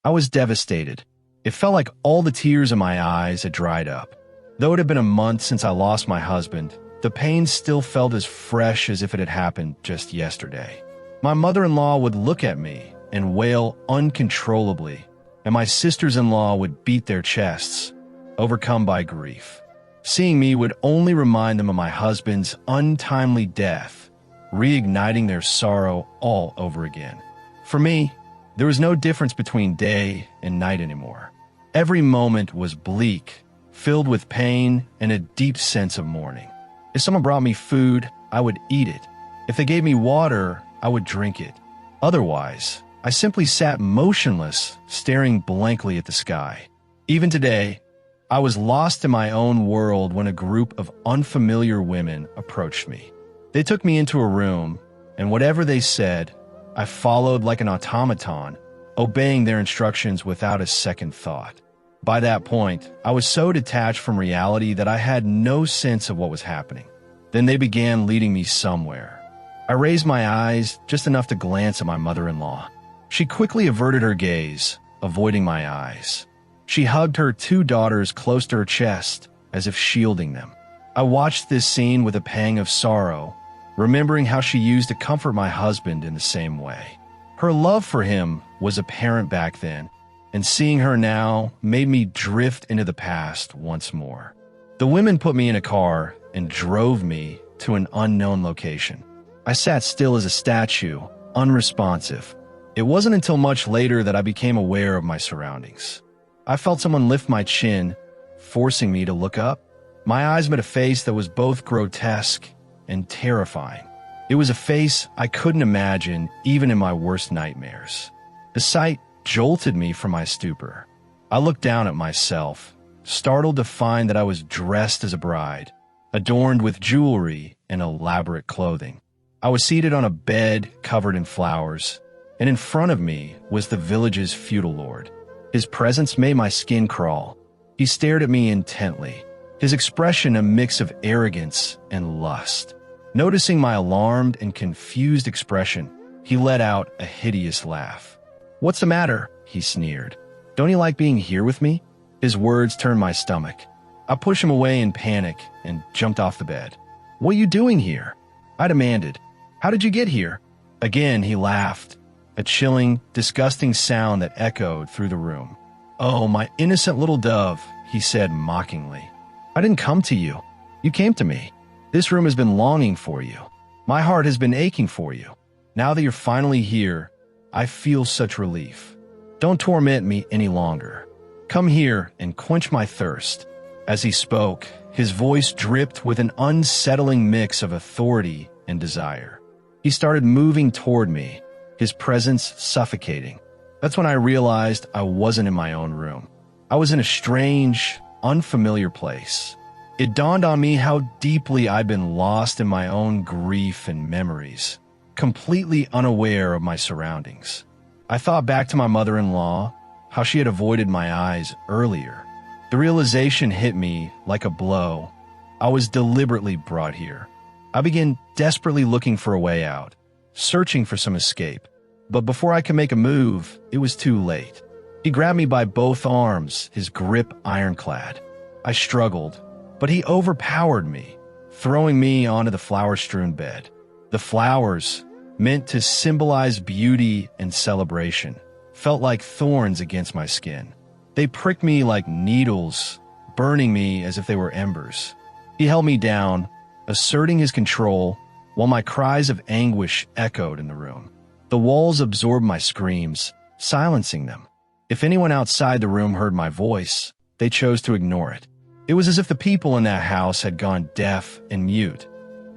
I was devastated. It felt like all the tears in my eyes had dried up. Though it had been a month since I lost my husband, the pain still felt as fresh as if it had happened just yesterday. My mother-in-law would look at me and wail uncontrollably, and my sisters-in-law would beat their chests, overcome by grief. Seeing me would only remind them of my husband's untimely death, reigniting their sorrow all over again. For me, there was no difference between day and night anymore. Every moment was bleak, filled with pain and a deep sense of mourning. If someone brought me food, I would eat it. If they gave me water, I would drink it. Otherwise, I simply sat motionless, staring blankly at the sky. Even today, I was lost in my own world when a group of unfamiliar women approached me. They took me into a room, and whatever they said, I followed like an automaton, obeying their instructions without a second thought. By that point, I was so detached from reality that I had no sense of what was happening. Then they began leading me somewhere. I raised my eyes just enough to glance at my mother-in-law. She quickly averted her gaze, avoiding my eyes. She hugged her two daughters close to her chest, as if shielding them. I watched this scene with a pang of sorrow, remembering how she used to comfort my husband in the same way. Her love for him was apparent back then, and seeing her now made me drift into the past once more. The women put me in a car and drove me to an unknown location. I sat still as a statue, unresponsive. It wasn't until much later that I became aware of my surroundings. I felt someone lift my chin, forcing me to look up. My eyes met a face that was both grotesque and terrifying. It was a face I couldn't imagine even in my worst nightmares. The sight jolted me from my stupor. I looked down at myself, startled to find that I was dressed as a bride, adorned with jewelry and elaborate clothing. I was seated on a bed covered in flowers, and in front of me was the village's feudal lord. His presence made my skin crawl. He stared at me intently, his expression a mix of arrogance and lust. Noticing my alarmed and confused expression, he let out a hideous laugh. "What's the matter?" he sneered. "Don't you like being here with me?" His words turned my stomach. I pushed him away in panic and jumped off the bed. "What are you doing here?" I demanded. "How did you get here?" Again he laughed, a chilling, disgusting sound that echoed through the room. "Oh, my innocent little dove," he said mockingly. "I didn't come to you. You came to me. This room has been longing for you. My heart has been aching for you. Now that you're finally here, I feel such relief. Don't torment me any longer. Come here and quench my thirst." As he spoke, his voice dripped with an unsettling mix of authority and desire. He started moving toward me, his presence suffocating. That's when I realized I wasn't in my own room. I was in a strange, unfamiliar place. It dawned on me how deeply I'd been lost in my own grief and memories, completely unaware of my surroundings. I thought back to my mother-in-law, how she had avoided my eyes earlier. The realization hit me like a blow. I was deliberately brought here. I began desperately looking for a way out, searching for some escape. But before I could make a move, it was too late. He grabbed me by both arms, his grip ironclad. I struggled, but he overpowered me, throwing me onto the flower-strewn bed. The flowers, meant to symbolize beauty and celebration, felt like thorns against my skin. They pricked me like needles, burning me as if they were embers. He held me down, asserting his control, while my cries of anguish echoed in the room. The walls absorbed my screams, silencing them. If anyone outside the room heard my voice, they chose to ignore it. It was as if the people in that house had gone deaf and mute,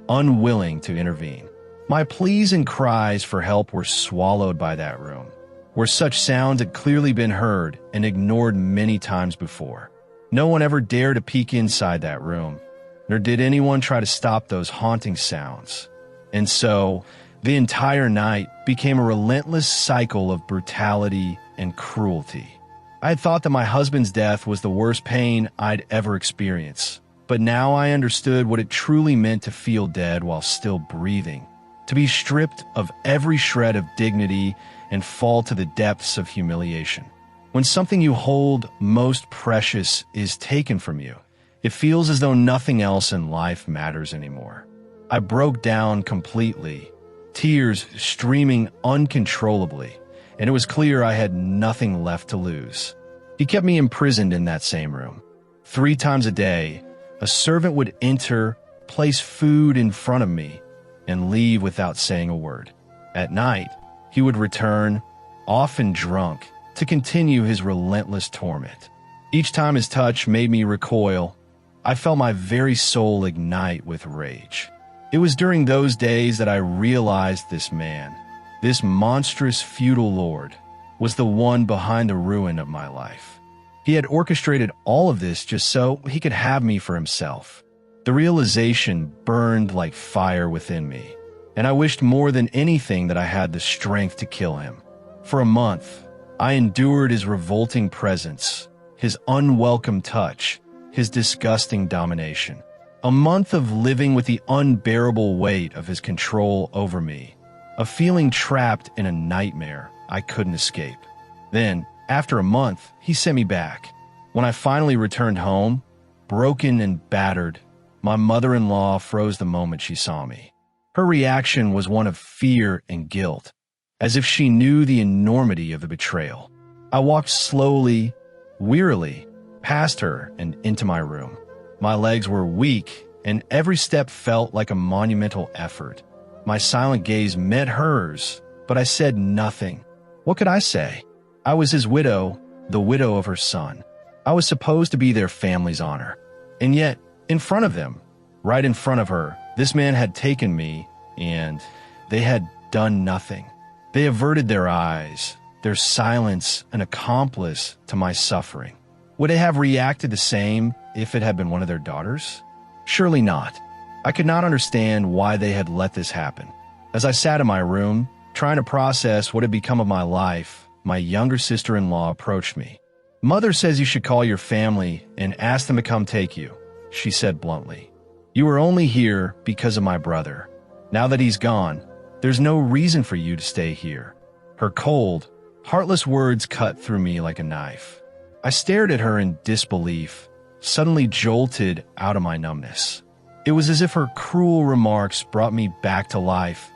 unwilling to intervene. My pleas and cries for help were swallowed by that room, where such sounds had clearly been heard and ignored many times before. No one ever dared to peek inside that room, nor did anyone try to stop those haunting sounds. And so, the entire night became a relentless cycle of brutality and cruelty. I had thought that my husband's death was the worst pain I'd ever experienced, but now I understood what it truly meant to feel dead while still breathing, to be stripped of every shred of dignity and fall to the depths of humiliation. When something you hold most precious is taken from you, it feels as though nothing else in life matters anymore. I broke down completely, tears streaming uncontrollably, and it was clear I had nothing left to lose. He kept me imprisoned in that same room. 3 times a day, a servant would enter, place food in front of me, and leave without saying a word. At night, he would return, often drunk, to continue his relentless torment. Each time his touch made me recoil, I felt my very soul ignite with rage. It was during those days that I realized this man, this monstrous feudal lord, was the one behind the ruin of my life. He had orchestrated all of this just so he could have me for himself. The realization burned like fire within me, and I wished more than anything that I had the strength to kill him. For a month, I endured his revolting presence, his unwelcome touch, his disgusting domination. A month of living with the unbearable weight of his control over me, a feeling trapped in a nightmare I couldn't escape. Then, after a month, he sent me back. When I finally returned home, broken and battered, my mother-in-law froze the moment she saw me. Her reaction was one of fear and guilt, as if she knew the enormity of the betrayal. I walked slowly, wearily, past her and into my room. My legs were weak, and every step felt like a monumental effort. My silent gaze met hers, but I said nothing. What could I say? I was his widow, the widow of her son. I was supposed to be their family's honor. And yet, in front of them, right in front of her, this man had taken me, and they had done nothing. They averted their eyes, their silence an accomplice to my suffering. Would they have reacted the same if it had been one of their daughters? Surely not. I could not understand why they had let this happen. As I sat in my room, trying to process what had become of my life, my younger sister-in-law approached me. "Mother says you should call your family and ask them to come take you," she said bluntly. "You are only here because of my brother. Now that he's gone, there's no reason for you to stay here." Her cold, heartless words cut through me like a knife. I stared at her in disbelief, suddenly jolted out of my numbness. It was as if her cruel remarks brought me back to life,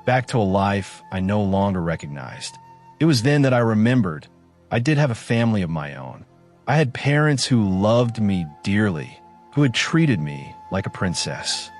back to a life I no longer recognized. It was then that I remembered I did have a family of my own. I had parents who loved me dearly, who had treated me like a princess.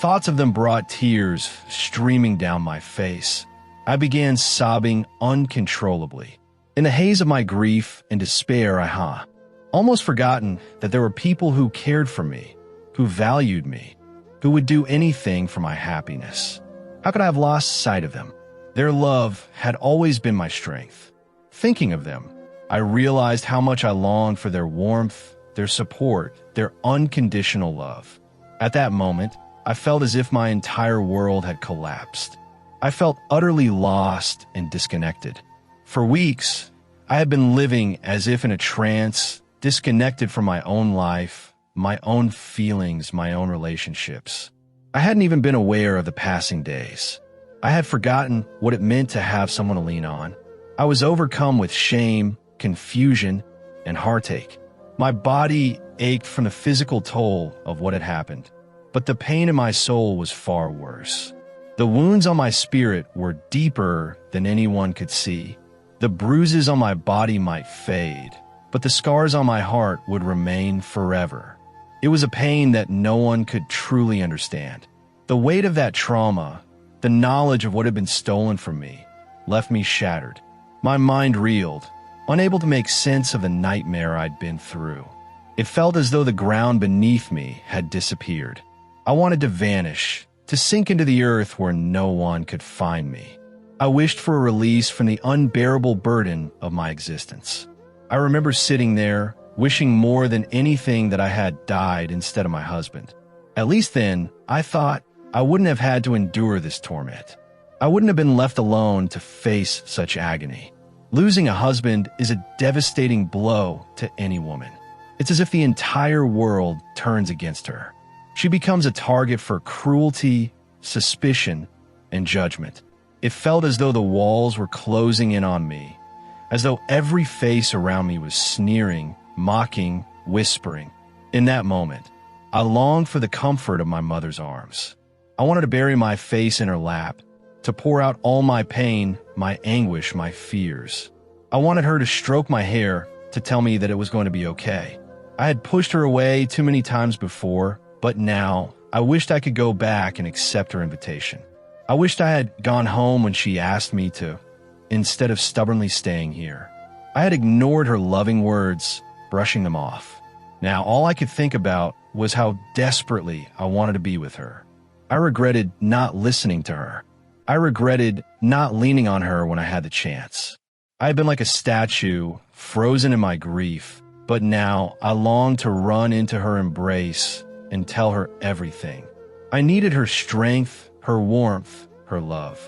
Thoughts of them brought tears streaming down my face. I began sobbing uncontrollably. In the haze of my grief and despair, I almost forgotten that there were people who cared for me, who valued me, who would do anything for my happiness. How could I have lost sight of them? Their love had always been my strength. Thinking of them, I realized how much I longed for their warmth, their support, their unconditional love. At that moment, I felt as if my entire world had collapsed. I felt utterly lost and disconnected. For weeks, I had been living as if in a trance, disconnected from my own life, my own feelings, my own relationships. I hadn't even been aware of the passing days. I had forgotten what it meant to have someone to lean on. I was overcome with shame, confusion, and heartache. My body ached from the physical toll of what had happened, but the pain in my soul was far worse. The wounds on my spirit were deeper than anyone could see. The bruises on my body might fade, but the scars on my heart would remain forever. It was a pain that no one could truly understand. The weight of that trauma, the knowledge of what had been stolen from me, left me shattered. My mind reeled, unable to make sense of the nightmare I'd been through. It felt as though the ground beneath me had disappeared. I wanted to vanish, to sink into the earth where no one could find me. I wished for a release from the unbearable burden of my existence. I remember sitting there, wishing more than anything that I had died instead of my husband. At least then, I thought I wouldn't have had to endure this torment. I wouldn't have been left alone to face such agony. Losing a husband is a devastating blow to any woman. It's as if the entire world turns against her. She becomes a target for cruelty, suspicion, and judgment. It felt as though the walls were closing in on me, as though every face around me was sneering, mocking, whispering. In that moment, I longed for the comfort of my mother's arms. I wanted to bury my face in her lap, to pour out all my pain, my anguish, my fears. I wanted her to stroke my hair, to tell me that it was going to be okay. I had pushed her away too many times before, but now I wished I could go back and accept her invitation. I wished I had gone home when she asked me to, instead of stubbornly staying here. I had ignored her loving words, brushing them off. Now all I could think about was how desperately I wanted to be with her. I regretted not listening to her. I regretted not leaning on her when I had the chance. I had been like a statue, frozen in my grief, but now I longed to run into her embrace and tell her everything. I needed her strength, her warmth, her love.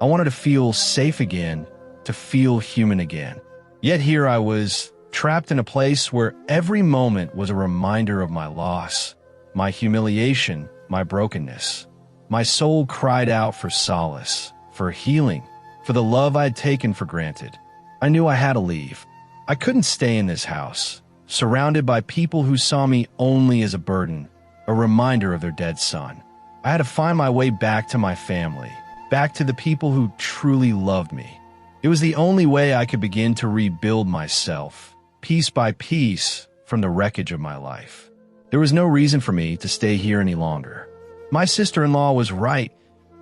I wanted to feel safe again, to feel human again. Yet here I was, trapped in a place where every moment was a reminder of my loss, my humiliation, my brokenness. My soul cried out for solace, for healing, for the love I'd taken for granted. I knew I had to leave. I couldn't stay in this house, surrounded by people who saw me only as a burden, a reminder of their dead son. I had to find my way back to my family, back to the people who truly loved me. It was the only way I could begin to rebuild myself, piece by piece, from the wreckage of my life. There was no reason for me to stay here any longer. My sister-in-law was right.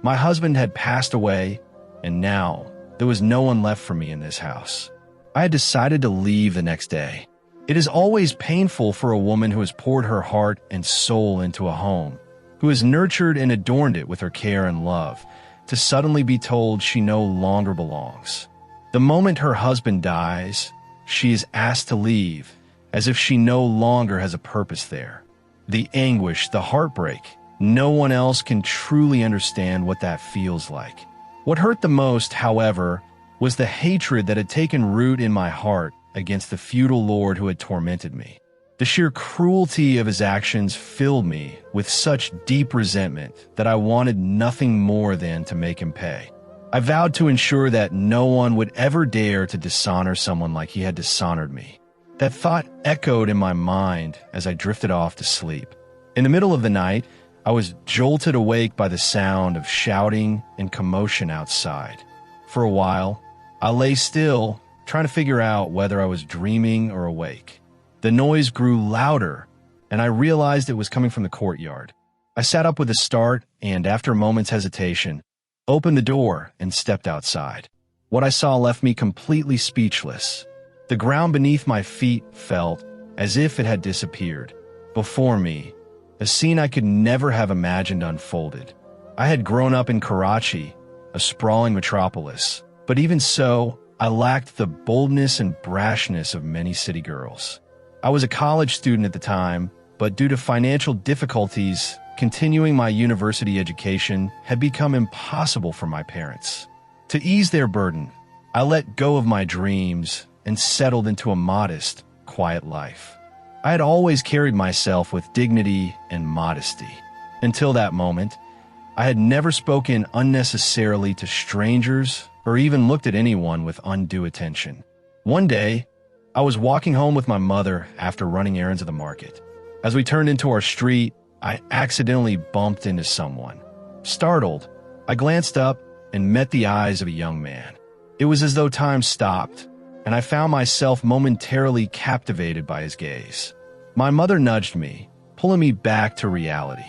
My husband had passed away, and now there was no one left for me in this house. I had decided to leave the next day. It is always painful for a woman who has poured her heart and soul into a home, who has nurtured and adorned it with her care and love, to suddenly be told she no longer belongs. The moment her husband dies, she is asked to leave, as if she no longer has a purpose there. The anguish, the heartbreak, no one else can truly understand what that feels like. What hurt the most, however, was the hatred that had taken root in my heart against the feudal lord who had tormented me. The sheer cruelty of his actions filled me with such deep resentment that I wanted nothing more than to make him pay. I vowed to ensure that no one would ever dare to dishonor someone like he had dishonored me. That thought echoed in my mind as I drifted off to sleep. In the middle of the night, I was jolted awake by the sound of shouting and commotion outside. For a while, I lay still, trying to figure out whether I was dreaming or awake. The noise grew louder, and I realized it was coming from the courtyard. I sat up with a start and, after a moment's hesitation, opened the door and stepped outside. What I saw left me completely speechless. The ground beneath my feet felt as if it had disappeared. Before me, a scene I could never have imagined unfolded. I had grown up in Karachi, a sprawling metropolis, but even so, I lacked the boldness and brashness of many city girls. I was a college student at the time, but due to financial difficulties, continuing my university education had become impossible for my parents. To ease their burden, I let go of my dreams and settled into a modest, quiet life. I had always carried myself with dignity and modesty. Until that moment, I had never spoken unnecessarily to strangers or even looked at anyone with undue attention. One day, I was walking home with my mother after running errands at the market. As we turned into our street, I accidentally bumped into someone. Startled, I glanced up and met the eyes of a young man. It was as though time stopped, and I found myself momentarily captivated by his gaze. My mother nudged me, pulling me back to reality.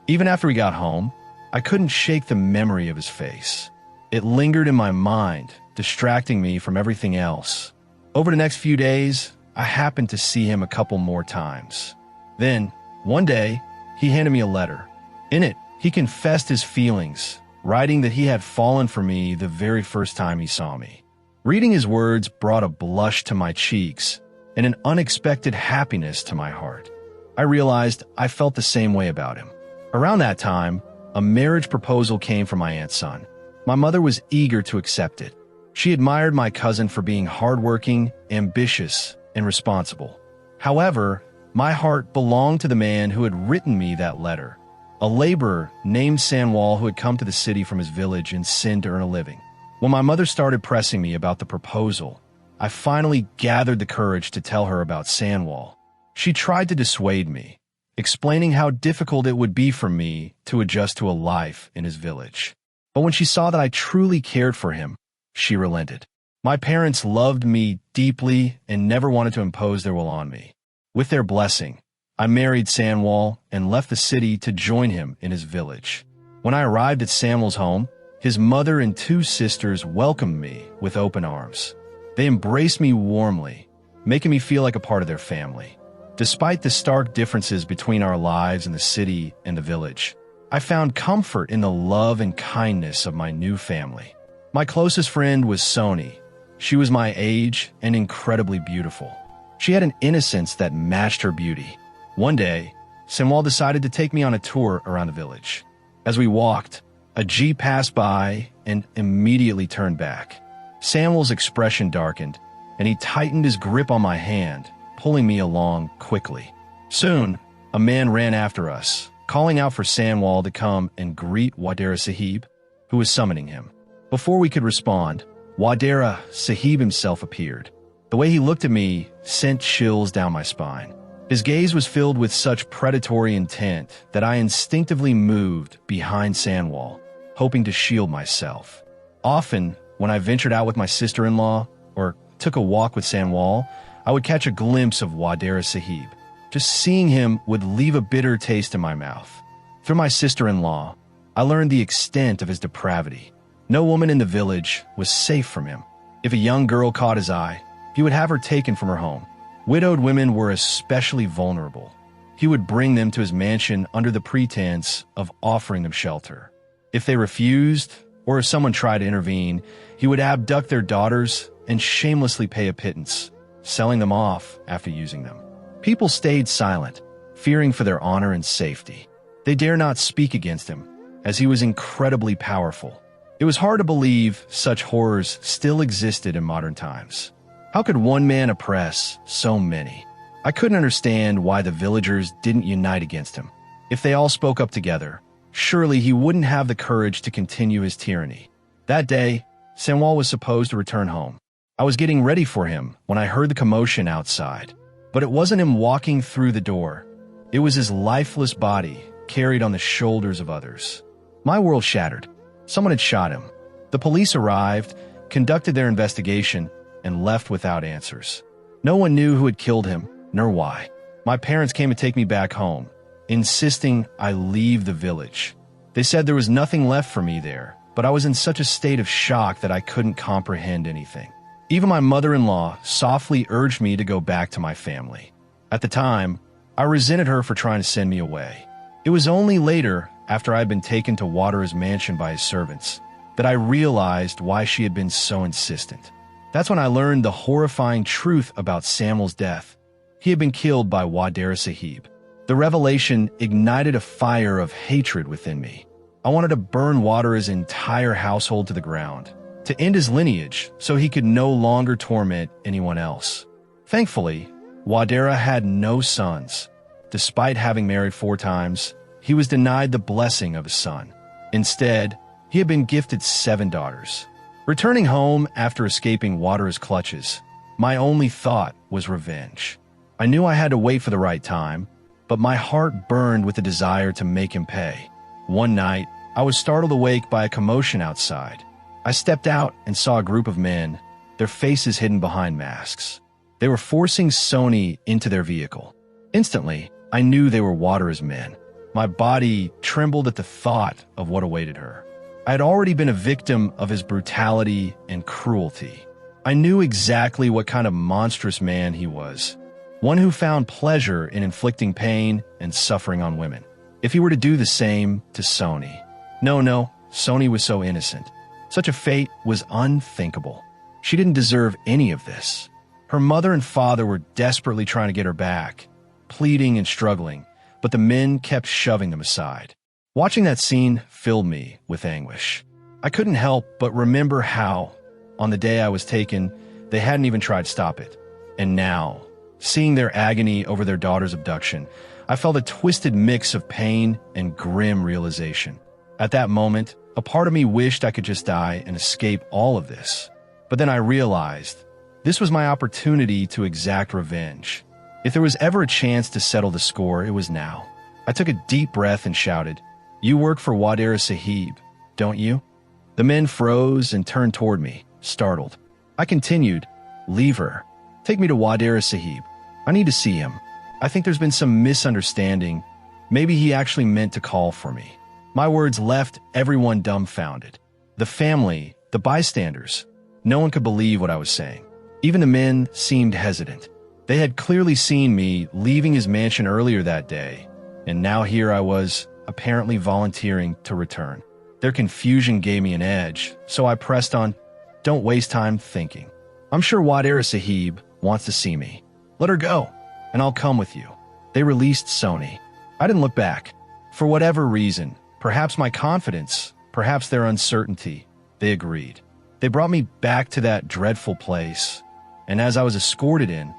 Even after we got home, I couldn't shake the memory of his face. It lingered in my mind, distracting me from everything else. Over the next few days, I happened to see him a couple more times. Then, one day, he handed me a letter. In it, he confessed his feelings, writing that he had fallen for me the very first time he saw me. Reading his words brought a blush to my cheeks and an unexpected happiness to my heart. I realized I felt the same way about him. Around that time, a marriage proposal came from my aunt's son. My mother was eager to accept it. She admired my cousin for being hardworking, ambitious, and responsible. However, my heart belonged to the man who had written me that letter, a laborer named Sanwal who had come to the city from his village in Sindh to earn a living. When my mother started pressing me about the proposal, I finally gathered the courage to tell her about Sandwall. She tried to dissuade me, explaining how difficult it would be for me to adjust to a life in his village. But when she saw that I truly cared for him, she relented. My parents loved me deeply and never wanted to impose their will on me. With their blessing, I married Sandwall and left the city to join him in his village. When I arrived at Sandwall's home, his mother and two sisters welcomed me with open arms. They embraced me warmly, making me feel like a part of their family. Despite the stark differences between our lives in the city and the village, I found comfort in the love and kindness of my new family. My closest friend was Sony. She was my age and incredibly beautiful. She had an innocence that matched her beauty. One day, Sandwall decided to take me on a tour around the village. As we walked, a jeep passed by and immediately turned back. Sandwall's expression darkened, and he tightened his grip on my hand, pulling me along quickly. Soon, a man ran after us, calling out for Sandwall to come and greet Wadera Sahib, who was summoning him. Before we could respond, Wadera Sahib himself appeared. The way he looked at me sent chills down my spine. His gaze was filled with such predatory intent that I instinctively moved behind Sandwall, hoping to shield myself. Often, when I ventured out with my sister-in-law or took a walk with Sandwall, I would catch a glimpse of Wadera Sahib. Just seeing him would leave a bitter taste in my mouth. Through my sister-in-law, I learned the extent of his depravity. No woman in the village was safe from him. If a young girl caught his eye, he would have her taken from her home. Widowed women were especially vulnerable. He would bring them to his mansion under the pretense of offering them shelter. If they refused, or if someone tried to intervene, he would abduct their daughters and shamelessly pay a pittance, selling them off after using them. People stayed silent, fearing for their honor and safety. They dare not speak against him, as he was incredibly powerful. It was hard to believe such horrors still existed in modern times. How could one man oppress so many? I couldn't understand why the villagers didn't unite against him. If they all spoke up together, surely he wouldn't have the courage to continue his tyranny. That day, Sandwall was supposed to return home. I was getting ready for him when I heard the commotion outside. But it wasn't him walking through the door. It was his lifeless body carried on the shoulders of others. My world shattered. Someone had shot him. The police arrived, conducted their investigation, and left without answers. No one knew who had killed him, nor why. My parents came to take me back home, insisting I leave the village. They said there was nothing left for me there, but I was in such a state of shock that I couldn't comprehend anything. Even my mother-in-law softly urged me to go back to my family. At the time, I resented her for trying to send me away. It was only later, after I had been taken to Wadera's mansion by his servants, that I realized why she had been so insistent. That's when I learned the horrifying truth about Sandwall's death. He had been killed by Wadera Sahib. The revelation ignited a fire of hatred within me. I wanted to burn Wadera's entire household to the ground, to end his lineage so he could no longer torment anyone else. Thankfully, Wadera had no sons. Despite having married 4 times, he was denied the blessing of a son. Instead, he had been gifted 7 daughters. Returning home after escaping Wadera's clutches, my only thought was revenge. I knew I had to wait for the right time, but my heart burned with the desire to make him pay. One night, I was startled awake by a commotion outside. I stepped out and saw a group of men, their faces hidden behind masks. They were forcing Sony into their vehicle. Instantly, I knew they were Wadera's men. My body trembled at the thought of what awaited her. I had already been a victim of his brutality and cruelty. I knew exactly what kind of monstrous man he was, one who found pleasure in inflicting pain and suffering on women. If he were to do the same to Sony. No, Sony was so innocent. Such a fate was unthinkable. She didn't deserve any of this. Her mother and father were desperately trying to get her back, pleading and struggling, but the men kept shoving them aside. Watching that scene filled me with anguish. I couldn't help but remember how, on the day I was taken, they hadn't even tried to stop it. And now, seeing their agony over their daughter's abduction, I felt a twisted mix of pain and grim realization. At that moment, a part of me wished I could just die and escape all of this. But then I realized This was my opportunity to exact revenge. If there was ever a chance to settle the score, it was now. I took a deep breath and shouted, "You work for Wadera Sahib, don't you?" The men froze and turned toward me, startled. I continued, "Leave her. Take me to Wadera Sahib. I need to see him. I think there's been some misunderstanding. Maybe he actually meant to call for me." My words left everyone dumbfounded. The family, the bystanders. No one could believe what I was saying. Even the men seemed hesitant. They had clearly seen me leaving his mansion earlier that day, and now here I was, apparently volunteering to return. Their confusion gave me an edge, so I pressed on, "Don't waste time thinking. I'm sure Wadera Sahib wants to see me. Let her go, and I'll come with you." They released Sony. I didn't look back. For whatever reason, perhaps my confidence, perhaps their uncertainty, they agreed. They brought me back to that dreadful place, and as I was escorted in,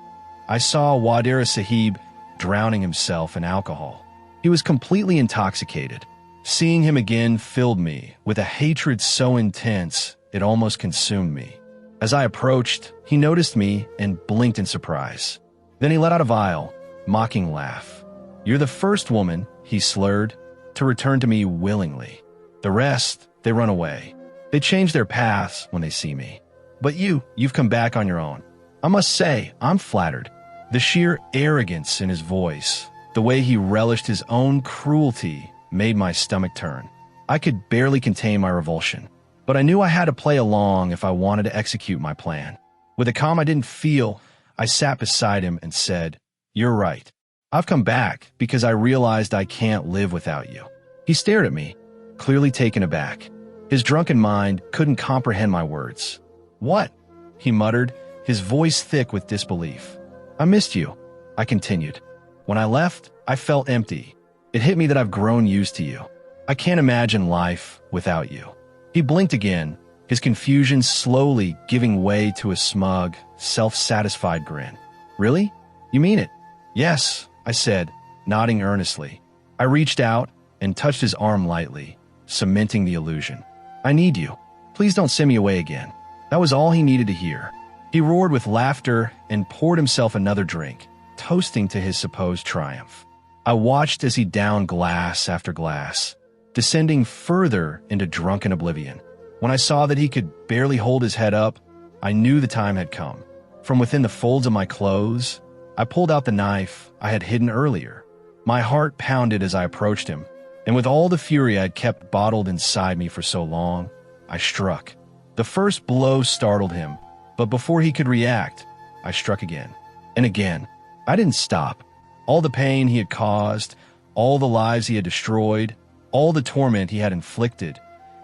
I saw Wadera Sahib drowning himself in alcohol. He was completely intoxicated. Seeing him again filled me with a hatred so intense it almost consumed me. As I approached, he noticed me and blinked in surprise. Then he let out a vile, mocking laugh. "You're the first woman," he slurred, "to return to me willingly. The rest, they run away. They change their paths when they see me. But you've come back on your own. I must say, I'm flattered." The sheer arrogance in his voice, the way he relished his own cruelty, made my stomach turn. I could barely contain my revulsion, but I knew I had to play along if I wanted to execute my plan. With a calm I didn't feel, I sat beside him and said, "You're right. I've come back because I realized I can't live without you." He stared at me, clearly taken aback. His drunken mind couldn't comprehend my words. "What?" he muttered, his voice thick with disbelief. "I missed you," I continued. "When I left, I felt empty. It hit me that I've grown used to you. I can't imagine life without you." He blinked again, his confusion slowly giving way to a smug, self-satisfied grin. "Really? You mean it?" "Yes," I said, nodding earnestly. I reached out and touched his arm lightly, cementing the illusion. "I need you. Please don't send me away again." That was all he needed to hear. He roared with laughter and poured himself another drink, toasting to his supposed triumph. I watched as he downed glass after glass, descending further into drunken oblivion. When I saw that he could barely hold his head up, I knew the time had come. From within the folds of my clothes, I pulled out the knife I had hidden earlier. My heart pounded as I approached him, and with all the fury I had kept bottled inside me for so long, I struck. The first blow startled him, but before he could react, I struck again. And again. I didn't stop. All the pain he had caused, all the lives he had destroyed, all the torment he had inflicted,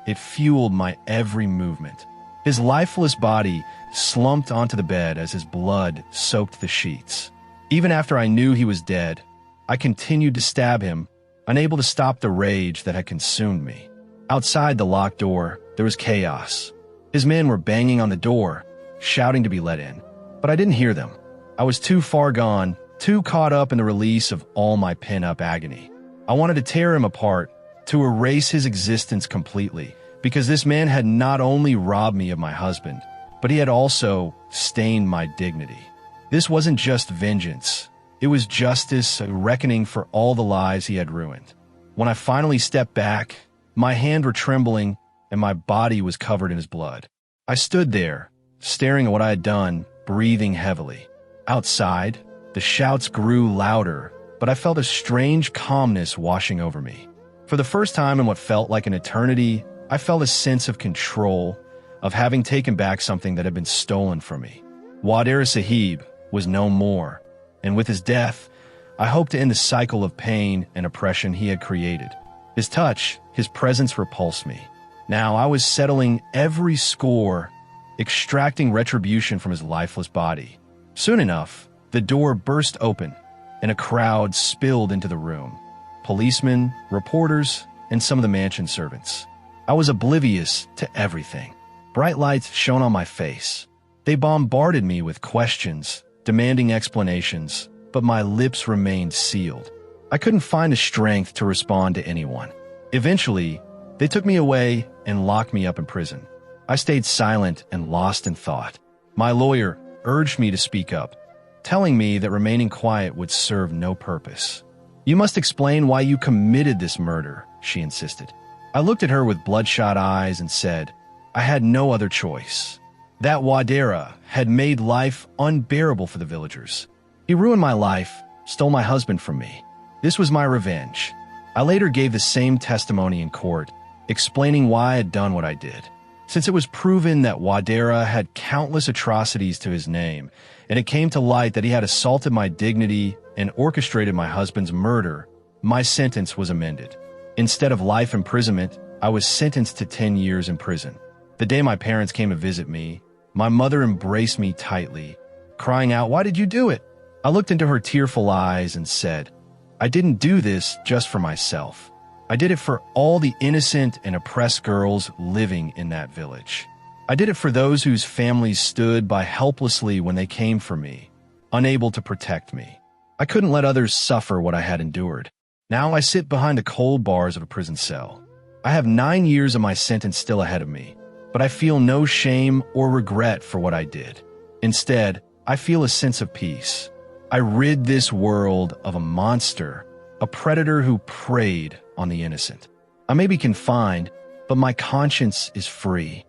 it fueled my every movement. His lifeless body slumped onto the bed as his blood soaked the sheets. Even after I knew he was dead, I continued to stab him, unable to stop the rage that had consumed me. Outside the locked door, there was chaos. His men were banging on the door, shouting to be let in. But I didn't hear them. I was too far gone, too caught up in the release of all my pent-up agony. I wanted to tear him apart, to erase his existence completely, because this man had not only robbed me of my husband, but he had also stained my dignity. This wasn't just vengeance. It was justice, a reckoning for all the lives he had ruined. When I finally stepped back, my hands were trembling and my body was covered in his blood. I stood there, staring at what I had done, breathing heavily. Outside, the shouts grew louder, but I felt a strange calmness washing over me. For the first time in what felt like an eternity, I felt a sense of control, of having taken back something that had been stolen from me. Wadera Sahib was no more, and with his death, I hoped to end the cycle of pain and oppression he had created. His touch, his presence repulsed me. Now I was settling every score, extracting retribution from his lifeless body. Soon enough, the door burst open, and a crowd spilled into the room. Policemen, reporters, and some of the mansion servants. I was oblivious to everything. Bright lights shone on my face. They bombarded me with questions, demanding explanations, but my lips remained sealed. I couldn't find the strength to respond to anyone. Eventually, they took me away and locked me up in prison. I stayed silent and lost in thought. My lawyer, urged me to speak up, telling me that remaining quiet would serve no purpose. "You must explain why you committed this murder," she insisted. I looked at her with bloodshot eyes and said, "I had no other choice. That Wadera had made life unbearable for the villagers. He ruined my life, stole my husband from me. This was my revenge." I later gave the same testimony in court, explaining why I had done what I did. Since it was proven that Wadera had countless atrocities to his name, and it came to light that he had assaulted my dignity and orchestrated my husband's murder, my sentence was amended. Instead of life imprisonment, I was sentenced to 10 years in prison. The day my parents came to visit me, my mother embraced me tightly, crying out, "Why did you do it?" I looked into her tearful eyes and said, "I didn't do this just for myself. I did it for all the innocent and oppressed girls living in that village. I did it for those whose families stood by helplessly when they came for me, unable to protect me. I couldn't let others suffer what I had endured. Now I sit behind the cold bars of a prison cell. I have 9 years of my sentence still ahead of me, but I feel no shame or regret for what I did. Instead, I feel a sense of peace. I rid this world of a monster, a predator who preyed on the innocent. I may be confined, but my conscience is free.